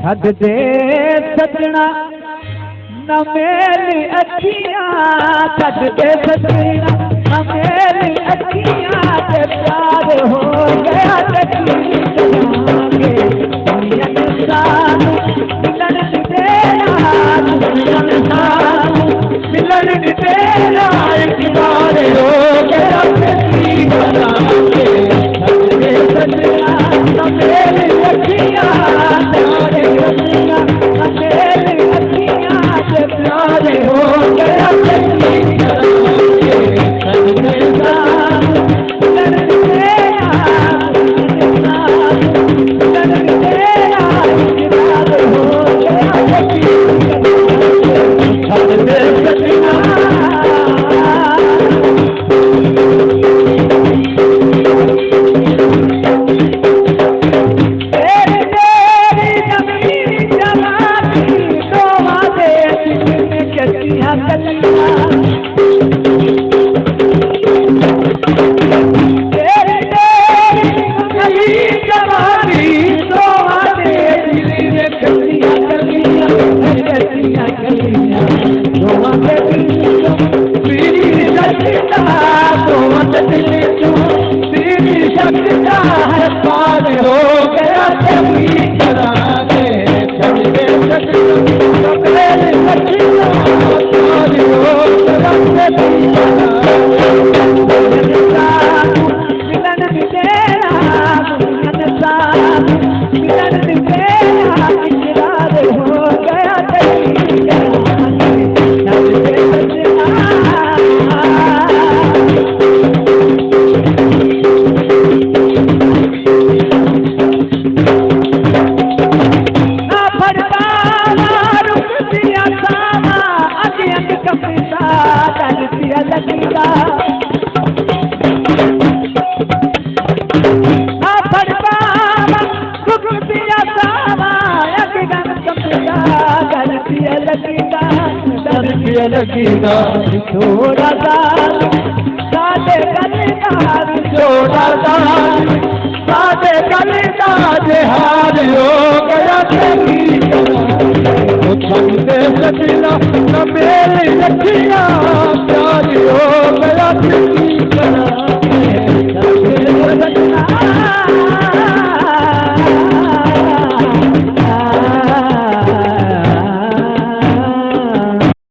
छद दे सजना न मेरी अखियां, छद दे सजना न मेरी अखियां, ते प्यार हो गया मिलन तेरा एक बार हो गया सजना न मेरी अखियां, तेरे अखियां से प्यार हो गया लगीदा छोड़ा सादे कलिदार, छोड़ा सादे कलिदार हार हो गया छद दे सजना न मेरी अखियां,